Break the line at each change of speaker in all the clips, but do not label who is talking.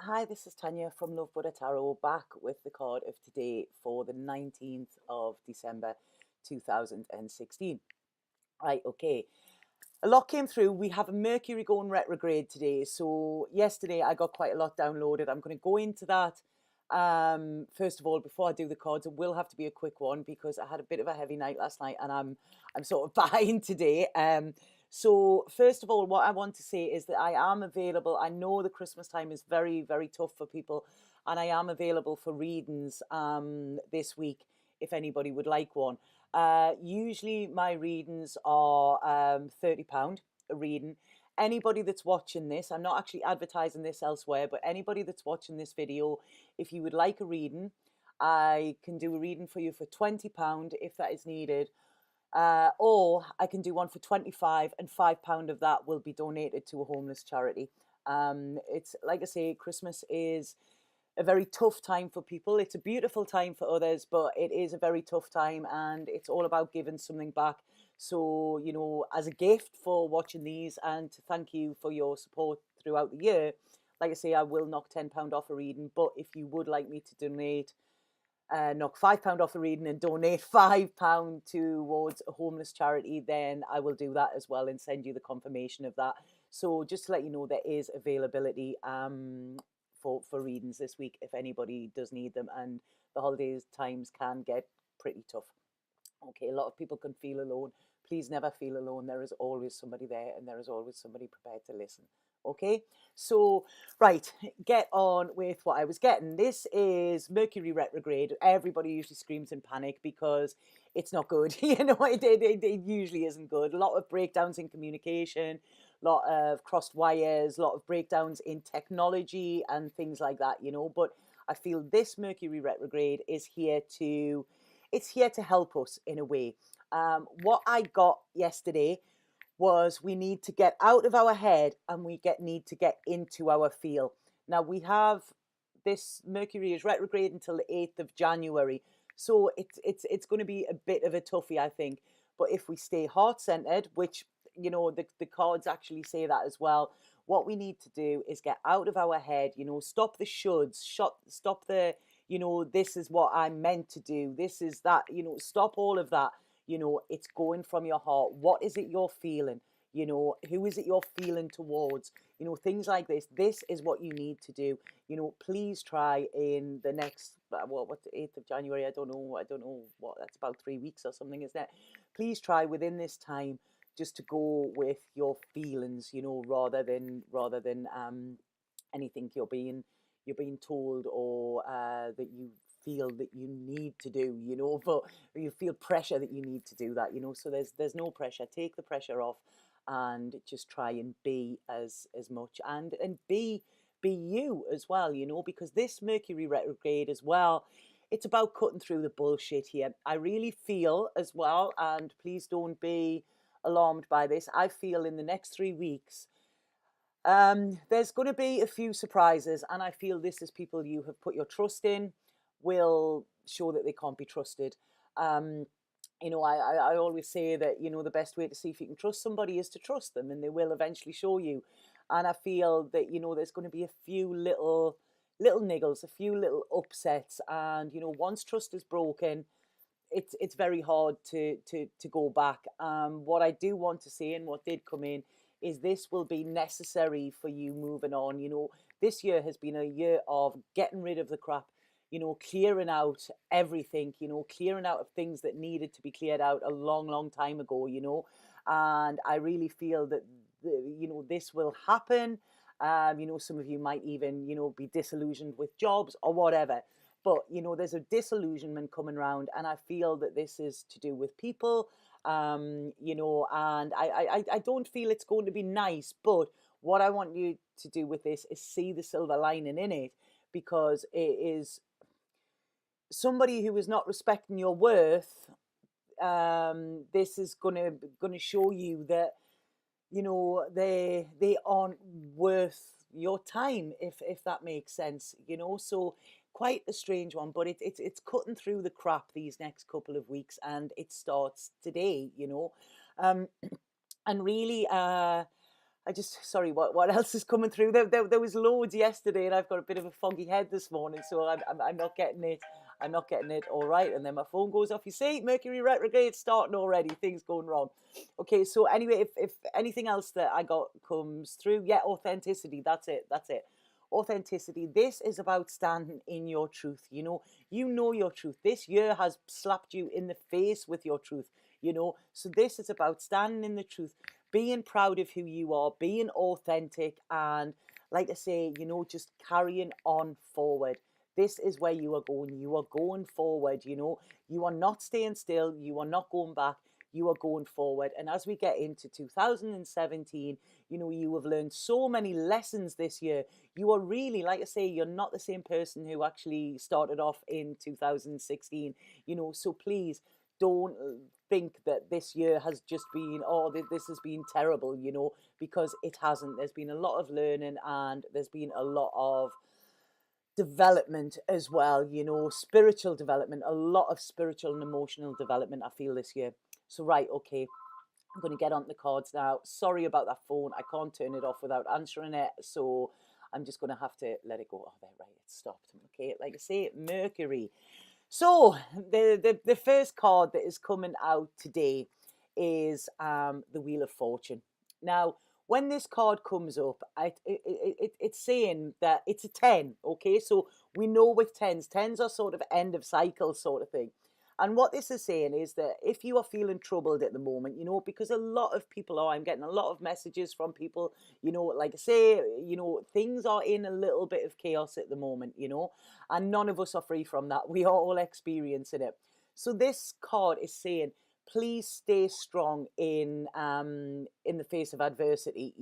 Hi, this is Tanya from Love Buddha Tarot, back with the card of today for the 19th of December 2016. Right, okay. A lot came through. We have a Mercury going retrograde today. So yesterday I got quite a lot downloaded. I'm going to go into that. First of all, before I do the cards, it will have to be a quick one because I had a bit of a heavy night last night and I'm sort of behind today. So first of all, what I want to say is that I am available. I know the Christmas time is very, very tough for people, and I am available for readings this week if anybody would like one. Usually my readings are £30 a reading. Anybody that's watching this, I'm not actually advertising this elsewhere, but anybody that's watching this video, if you would like a reading, I can do a reading for you for £20 if that is needed. Or I can do one for 25 and £5 of that will be donated to a homeless charity. It's like I say, Christmas is a very tough time for people. It's a beautiful time for others, but it is a very tough time, and it's all about giving something back. So, as a gift for watching these and to thank you for your support throughout the year, like I say, I will knock £10 off a reading. But if you would like me to donate, knock £5 off the reading and donate £5 towards a homeless charity, then I will do that as well and send you the confirmation of that. So just to let you know, there is availability for readings this week if anybody does need them, and the holidays times can get pretty tough. Okay, a lot of people can feel alone. Please never feel alone. There is always somebody there, and there is always somebody prepared to listen. Okay, so right, get on with what I was getting. This is Mercury retrograde. Everybody usually screams in panic because it's not good. It usually isn't good. A lot of breakdowns in communication, a lot of crossed wires, a lot of breakdowns in technology and things like that. But I feel this Mercury retrograde is here to help us in a way. What I got yesterday was we need to get out of our head and need to get into our feel. Now we have this Mercury is retrograde until the 8th of January. So it's going to be a bit of a toughie, I think. But if we stay heart centered, which the cards actually say that as well, what we need to do is get out of our head, stop the shoulds, stop the, this is what I'm meant to do, this is that, stop all of that. It's going from your heart. What is it you're feeling? Who is it you're feeling towards? Things like this. This is what you need to do. Please try in the next, what's the 8th of January? I don't know what, that's about 3 weeks or something, isn't it? Please try within this time just to go with your feelings, rather than anything you're being told, or that you feel that you need to do, but you feel pressure that you need to do that, so there's no pressure. Take the pressure off and just try and be as much, and be you as well, because this Mercury retrograde as well, it's about cutting through the bullshit here. I really feel as well, and please don't be alarmed by this, I feel in the next 3 weeks there's going to be a few surprises, and I feel this is people you have put your trust in will show that they can't be trusted. I always say that, the best way to see if you can trust somebody is to trust them, and they will eventually show you. And I feel that, there's going to be a few little niggles, a few little upsets, and, once trust is broken, it's very hard to go back. What I do want to say, and what did come in, is this will be necessary for you moving on. This year has been a year of getting rid of the crap, clearing out everything, clearing out of things that needed to be cleared out a long, long time ago, and I really feel that, this will happen. Some of you might even, be disillusioned with jobs or whatever. But, there's a disillusionment coming around, and I feel that this is to do with people, and I don't feel it's going to be nice, but what I want you to do with this is see the silver lining in it, because it is somebody who is not respecting your worth. This is gonna show you that, they aren't worth your time, if that makes sense, so quite a strange one, but it's cutting through the crap these next couple of weeks, and it starts today, um and really, sorry, what else is coming through? There was loads yesterday, and I've got a bit of a foggy head this morning, so I'm not getting it. I'm not getting it all right, and then my phone goes off. You see, Mercury retrograde starting already. Things going wrong. Okay, so anyway, if anything else that I got comes through, yeah, authenticity. That's it. That's it. Authenticity. This is about standing in your truth. You know your truth. This year has slapped you in the face with your truth. So this is about standing in the truth, being proud of who you are, being authentic, and like I say, just carrying on forward. This is where you are going. You are going forward. You are not staying still. You are not going back. You are going forward. And as we get into 2017, you have learned so many lessons this year. You are really, like I say, you're not the same person who actually started off in 2016. So please don't think that this year has just been, this has been terrible, because it hasn't. There's been a lot of learning, and there's been a lot of development as well, spiritual development, a lot of spiritual and emotional development I feel this year. So right, okay, I'm going to get on the cards now. Sorry about that phone. I can't turn it off without answering it, so I'm just going to have to let it go. Oh, there, right, it stopped. Okay, like I say, Mercury. So the first card that is coming out today is the Wheel of Fortune. Now, when this card comes up, it's saying that it's a 10, okay? So we know with tens are sort of end of cycle sort of thing. And what this is saying is that if you are feeling troubled at the moment, because a lot of people are, I'm getting a lot of messages from people, like I say, things are in a little bit of chaos at the moment, and none of us are free from that. We are all experiencing it. So this card is saying, please stay strong in the face of adversity.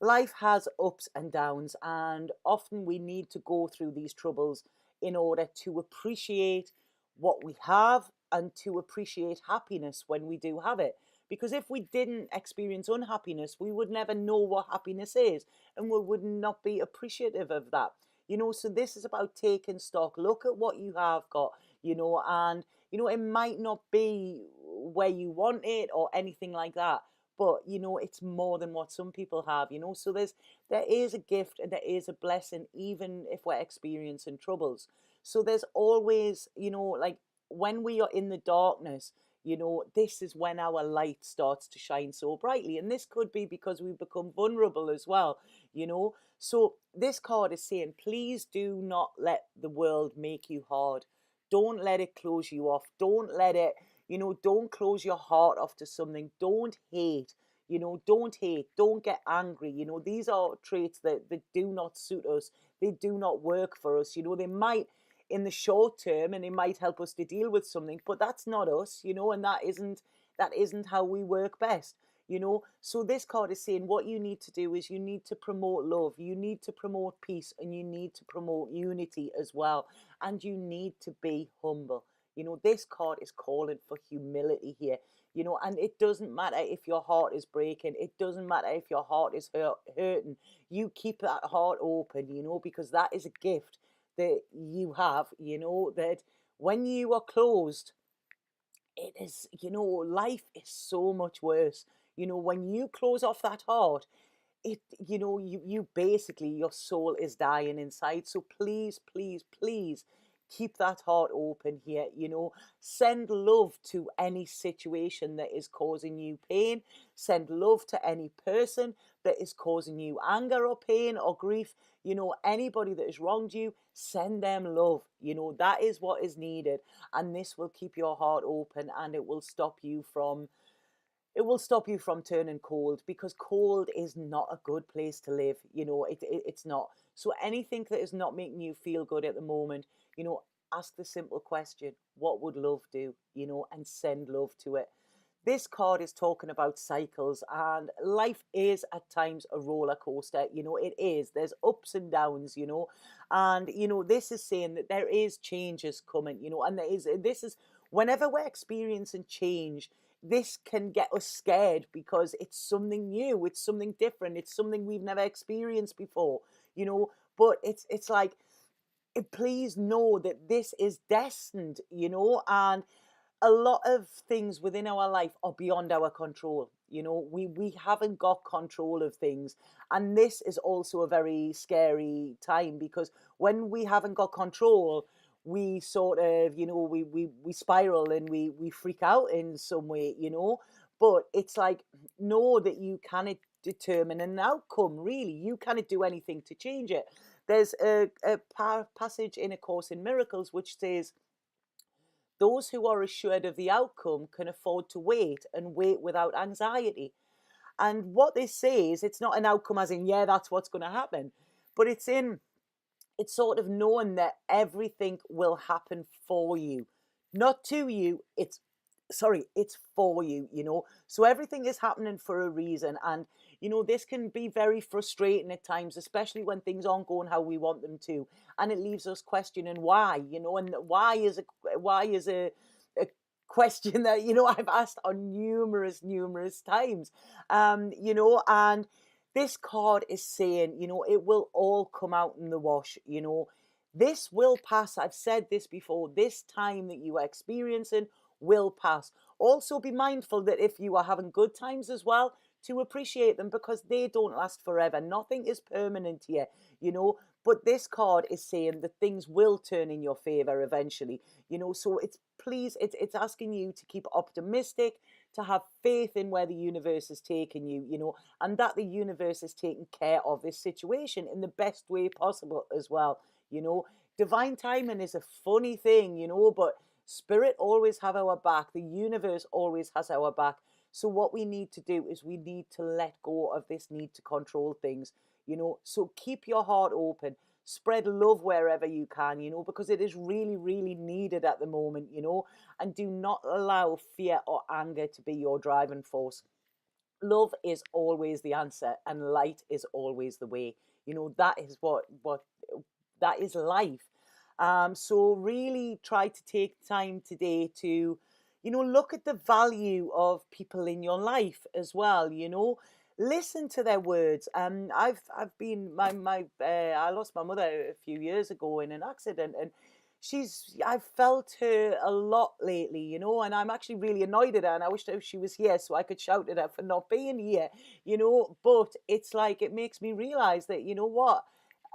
Life has ups and downs, and often we need to go through these troubles in order to appreciate what we have and to appreciate happiness when we do have it. Because if we didn't experience unhappiness, we would never know what happiness is, and we would not be appreciative of that. So this is about taking stock. Look at what you have got, and it might not be where you want it or anything like that, but it's more than what some people have. So there is a gift and there is a blessing, even if we're experiencing troubles. So there's always, like when we are in the darkness, this is when our light starts to shine so brightly. And this could be because we become vulnerable as well, So this card is saying, please do not let the world make you hard. Don't let it close you off. Don't let it, don't close your heart off to something. Don't hate. Don't hate, don't get angry. These are traits that do not suit us. They do not work for us. They might in the short term, and it might help us to deal with something, but that's not us, and that isn't how we work best. So this card is saying what you need to do is you need to promote love, you need to promote peace, and you need to promote unity as well, and you need to be humble. This card is calling for humility here. And it doesn't matter if your heart is breaking, it doesn't matter if your heart is hurting. You keep that heart open, because that is a gift that you have, that when you are closed, it is, life is so much worse. When you close off that heart, you basically, your soul is dying inside. So please, please, please keep that heart open here. Send love to any situation that is causing you pain. Send love to any person that is causing you anger or pain or grief. Anybody that has wronged you, send them love. That is what is needed, and this will keep your heart open, and it will stop you from turning cold, because cold is not a good place to live. It's not. So anything that is not making you feel good at the moment, ask the simple question, what would love do? And send love to it. This card is talking about cycles, and life is at times a roller coaster. It is. There's ups and downs, and this is saying that there is changes coming, and this is whenever we're experiencing change, this can get us scared because it's something new, it's something different, it's something we've never experienced before, but it's like, please know that this is destined, and a lot of things within our life are beyond our control. You know, we haven't got control of things. And this is also a very scary time, because when we haven't got control, we sort of, you know, we spiral and we freak out in some way, you know. But it's like, know that you cannot determine an outcome, really. You cannot do anything to change it. There's a passage in A Course in Miracles which says, those who are assured of the outcome can afford to wait, and wait without anxiety. And what this says, it's not an outcome as in, yeah, that's what's going to happen, but it's sort of knowing that everything will happen for you, not to you. It's for you, you know. So everything is happening for a reason. And, you know, this can be very frustrating at times, especially when things aren't going how we want them to. And it leaves us questioning why, you know, and why is a question that, you know, I've asked on numerous times. You know, and this card is saying, you know, it will all come out in the wash, you know. This will pass. I've said this before. This time that you are experiencing will pass. Also, be mindful that if you are having good times as well, to appreciate them, because they don't last forever. Nothing is permanent here, you know. But this card is saying that things will turn in your favor eventually, you know. So it's asking you to keep optimistic, to have faith in where the universe is taking you, you know, and that the universe is taking care of this situation in the best way possible as well, you know. Divine timing is a funny thing, you know, but spirit always have our back. The universe always has our back. So what we need to do is we need to let go of this need to control things, you know. So keep your heart open, spread love wherever you can, you know, because it is really needed at the moment, you know. And do not allow fear or anger to be your driving force. Love is always the answer, and light is always the way, you know. That is what that is life. So really try to take time today to, you know, look at the value of people in your life as well, you know. Listen to their words. I've been I lost my mother a few years ago in an accident, and I've felt her a lot lately, you know. And I'm actually really annoyed at her, and I wish that she was here so I could shout at her for not being here, you know. But it's like, it makes me realize that, you know what,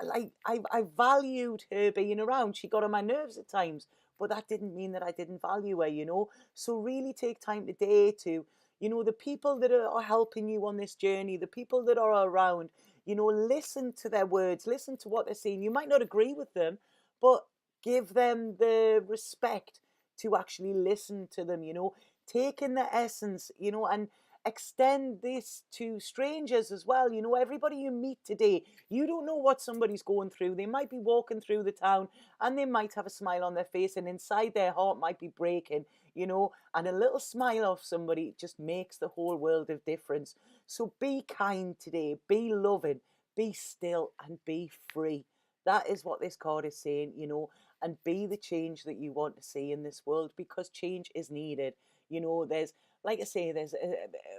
like I valued her being around. She got on my nerves at times, but that didn't mean that I didn't value her, you know. So really take time today to, you know, the people that are helping you on this journey, the people that are around, you know, listen to their words, listen to what they're saying. You might not agree with them, but give them the respect to actually listen to them, you know. Take in the essence, you know, and extend this to strangers as well. You know, everybody you meet today, you don't know what somebody's going through. They might be walking through the town and they might have a smile on their face, and inside their heart might be breaking, you know. And a little smile off somebody just makes the whole world of difference. So be kind today, be loving, be still, and be free. That is what this card is saying, you know. And be the change that you want to see in this world, because change is needed. You know, there's, like I say,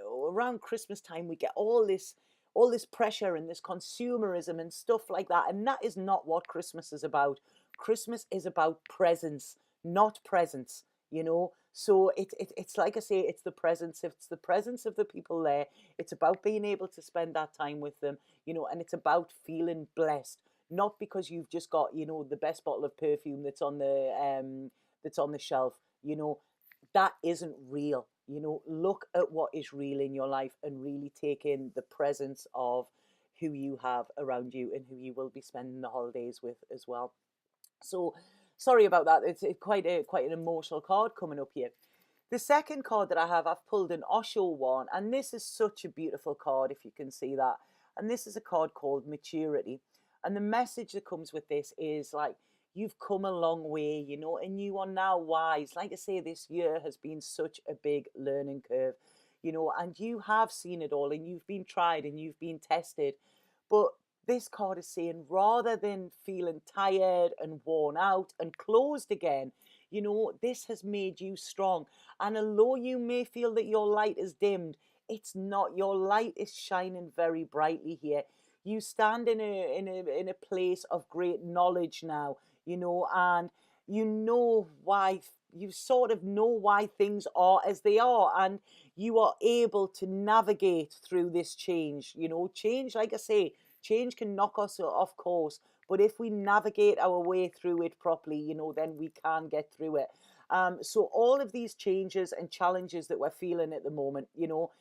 around Christmas time we get all this pressure and this consumerism and stuff like that, and that is not what Christmas is about. Christmas is about presence, not presence, you know. So it's like I say, it's the presence of the people there. It's about being able to spend that time with them, you know. And it's about feeling blessed, not because you've just got, you know, the best bottle of perfume that's on the shelf, you know. That isn't real, you know. Look at what is real in your life and really take in the presence of who you have around you and who you will be spending the holidays with as well. So sorry about that. It's quite an emotional card coming up here. The second card that I have, I've pulled an Osho one, and this is such a beautiful card, if you can see that. And this is a card called Maturity. And the message that comes with this is like, you've come a long way, you know, and you are now wise. Like I say, this year has been such a big learning curve, you know, and you have seen it all, and you've been tried and you've been tested. But this card is saying, rather than feeling tired and worn out and closed again, you know, this has made you strong. And although you may feel that your light is dimmed, it's not. Your light is shining very brightly here. You stand in a place of great knowledge now, you know, and you know why, you sort of know why things are as they are, and you are able to navigate through this change. You know, change, like I say, change can knock us off course, but if we navigate our way through it properly, you know, then we can get through it. So all of these changes and challenges that we're feeling at the moment, you know,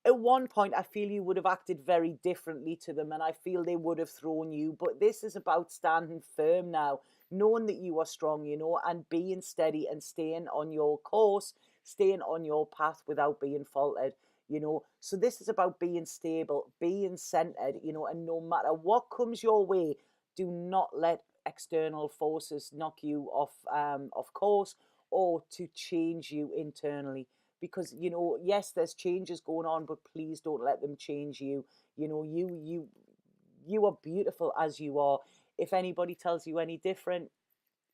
at one point I feel you would have acted very differently to them, and I feel they would have thrown you, but this is about standing firm now, knowing that you are strong, you know, and being steady and staying on your course, staying on your path without being faltered, you know. So this is about being stable, being centered, you know, and no matter what comes your way, do not let external forces knock you off course, or to change you internally. Because, you know, yes, there's changes going on, but please don't let them change you. You know, you are beautiful as you are. If anybody tells you any different,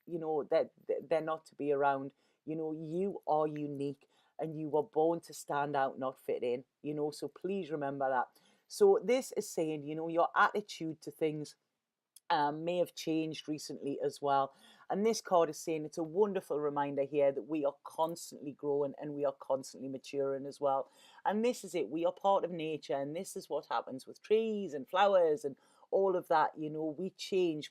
you know, that they're not to be around. You know, you are unique, and you were born to stand out, not fit in, you know. So please remember that. So this is saying, you know, your attitude to things may have changed recently as well. And this card is saying it's a wonderful reminder here that we are constantly growing and we are constantly maturing as well. And this is it. We are part of nature, and this is what happens with trees and flowers and all of that. You know, we change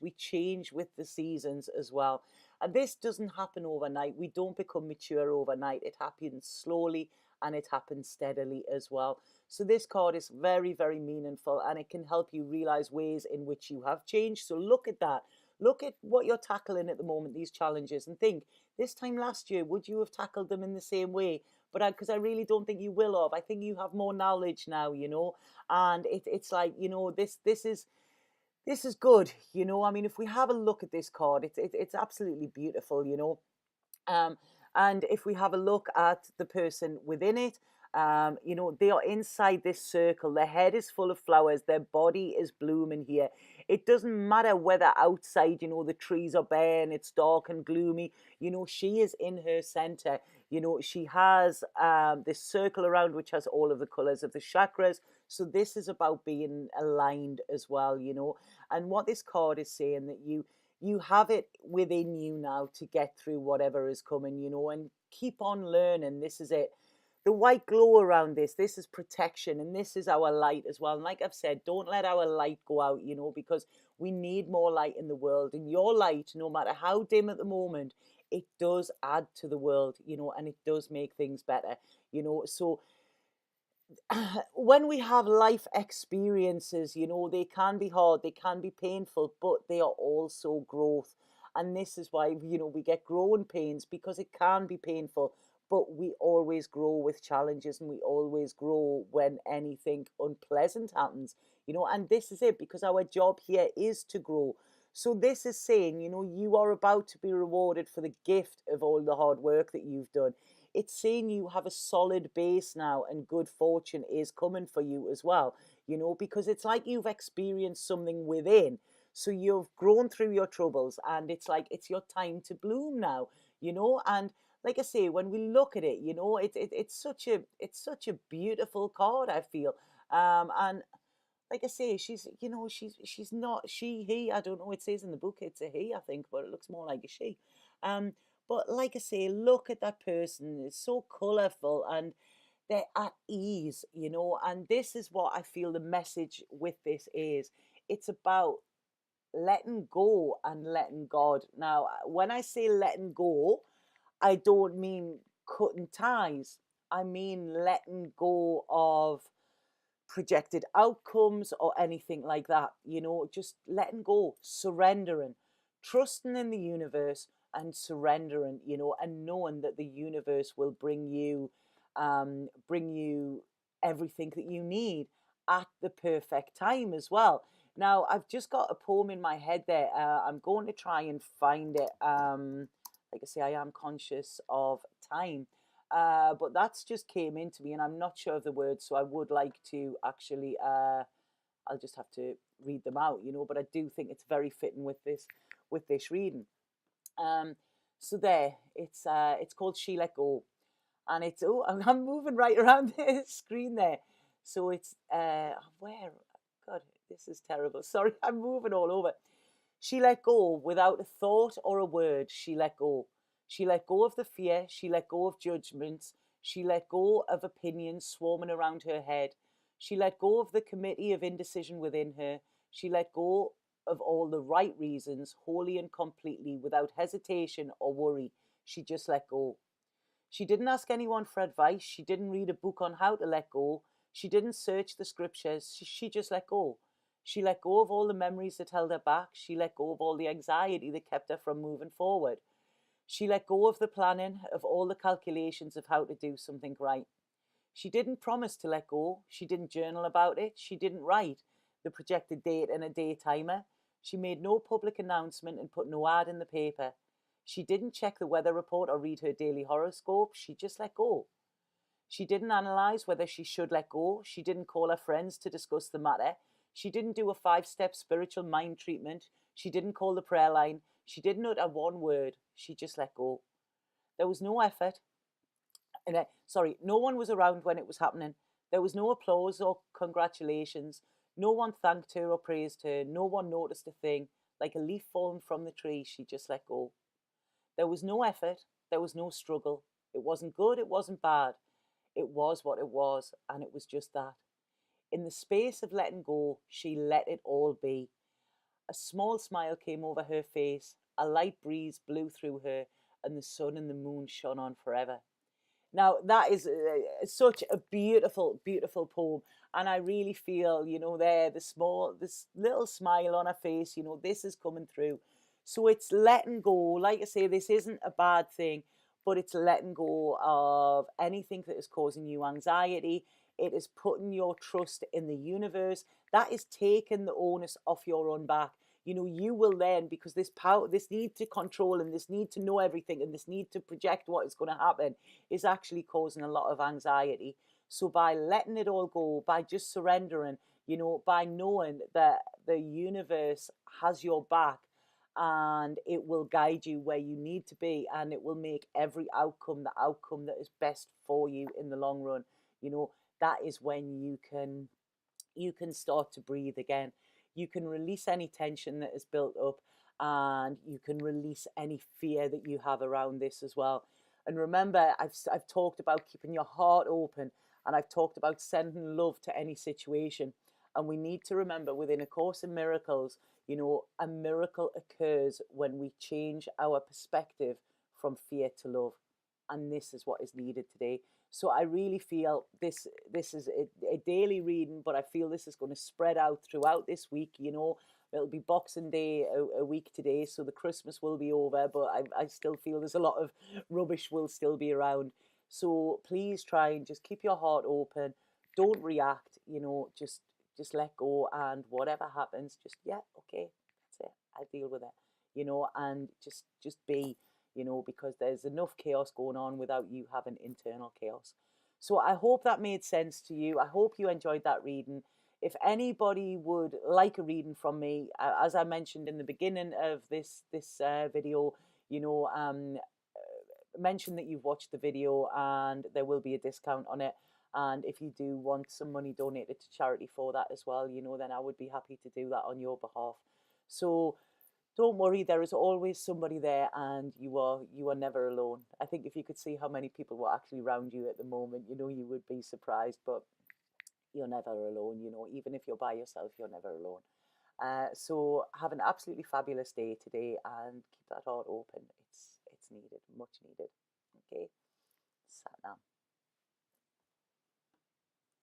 with the seasons as well. And this doesn't happen overnight. We don't become mature overnight. It happens slowly, and it happens steadily as well. So this card is very, very meaningful, and it can help you realize ways in which you have changed. So look at that. Look at what you're tackling at the moment, these challenges, and think, this time last year, would you have tackled them in the same way? But because I really don't think you will have. I think you have more knowledge now, you know, and it's like, you know, this is good, you know. I mean, if we have a look at this card, it's absolutely beautiful, you know. Um, and if we have a look at the person within it, you know, they are inside this circle. Their head is full of flowers. Their body is blooming here. It doesn't matter whether outside, you know, the trees are bare and it's dark and gloomy. You know, she is in her center. You know, she has this circle around which has all of the colors of the chakras. So this is about being aligned as well, you know. And what this card is saying, that you have it within you now to get through whatever is coming, you know, and keep on learning. This is it. The white glow around this is protection, and this is our light as well. And like I've said, don't let our light go out, you know, because we need more light in the world. And your light, no matter how dim at the moment, it does add to the world, you know, and it does make things better, you know. So when we have life experiences, you know, they can be hard, they can be painful, but they are also growth. And this is why, you know, we get growing pains, because it can be painful, but we always grow with challenges, and we always grow when anything unpleasant happens, you know. And this is it, because our job here is to grow. So this is saying, you know, you are about to be rewarded for the gift of all the hard work that you've done. It's saying you have a solid base now, and good fortune is coming for you as well, you know, because it's like you've experienced something within. So you've grown through your troubles, and it's like it's your time to bloom now, you know. And like I say, when we look at it, you know, it's such a beautiful card, I feel. And like I say, she's, you know, she's not she, he, I don't know, it says in the book it's a he, I think, but it looks more like a she. Um, but like I say, look at that person. It's so colourful, and they're at ease, you know. And this is what I feel the message with this is. It's about letting go and letting God. Now, when I say letting go, I don't mean cutting ties. I mean letting go of projected outcomes or anything like that, you know. Just letting go, surrendering, trusting in the universe, and surrendering, you know, and knowing that the universe will bring you everything that you need at the perfect time as well. Now, I've just got a poem in my head there. I'm going to try and find it. Like I say, I am conscious of time. But that's just came into me, and I'm not sure of the words, so I would like to actually. I'll just have to read them out, you know. But I do think it's very fitting with this reading. Um, so there, it's called She Let Go, and it's, oh, I'm moving right around the screen there. So it's where, God, this is terrible. Sorry, I'm moving all over. She let go without a thought or a word. She let go. She let go of the fear. She let go of judgments. She let go of opinions swarming around her head. She let go of the committee of indecision within her. She let go of all the right reasons, wholly and completely, without hesitation or worry. She just let go. She didn't ask anyone for advice. She didn't read a book on how to let go. She didn't search the scriptures. She just let go. She let go of all the memories that held her back. She let go of all the anxiety that kept her from moving forward. She let go of the planning, of all the calculations of how to do something right. She didn't promise to let go. She didn't journal about it. She didn't write the projected date and a day timer. She made no public announcement and put no ad in the paper. She didn't check the weather report or read her daily horoscope. She just let go. She didn't analyze whether she should let go. She didn't call her friends to discuss the matter. She didn't do a 5-step spiritual mind treatment. She didn't call the prayer line. She didn't utter one word. She just let go. There was no effort. No one was around when it was happening. There was no applause or congratulations. No one thanked her or praised her. No one noticed a thing. Like a leaf fallen from the tree, she just let go. There was no effort. There was no struggle. It wasn't good. It wasn't bad. It was what it was, and it was just that. In the space of letting go, she let it all be. A small smile came over her face, a light breeze blew through her, and the sun and the moon shone on forever. Now, that is such a beautiful, beautiful poem. And I really feel, this little smile on her face, this is coming through. So it's letting go. Like I say, this isn't a bad thing, but it's letting go of anything that is causing you anxiety. It is putting your trust in the universe. That is taking the onus off your own back. You will then, because this power, this need to control and this need to know everything and this need to project what is going to happen is actually causing a lot of anxiety. So by letting it all go, by just surrendering, by knowing that the universe has your back and it will guide you where you need to be, and it will make every outcome the outcome that is best for you in the long run. That is when you can start to breathe again. You can release any tension that is built up, and you can release any fear that you have around this as well. And remember, I've talked about keeping your heart open, and I've talked about sending love to any situation. And we need to remember, within A Course in Miracles, a miracle occurs when we change our perspective from fear to love. And this is what is needed today. So I really feel this is a daily reading, but I feel this is going to spread out throughout this week. It'll be Boxing Day a week today, so the Christmas will be over, but I still feel there's a lot of rubbish will still be around. So please try and just keep your heart open. Don't react, just let go, and whatever happens, just, yeah, okay, that's it. I'll deal with it, and just be, because there's enough chaos going on without you having internal chaos. So I hope that made sense to you. I hope you enjoyed that reading. If anybody would like a reading from me, as I mentioned in the beginning of this video, mention that you've watched the video and there will be a discount on it. And if you do want some money donated to charity for that as well, then I would be happy to do that on your behalf. So don't worry, there is always somebody there, and you are never alone. I think if you could see how many people were actually around you at the moment, you would be surprised, but you're never alone. Even if you're by yourself, you're never alone. So have an absolutely fabulous day today, and keep that heart open. It's needed, much needed. Okay, Sat Nam.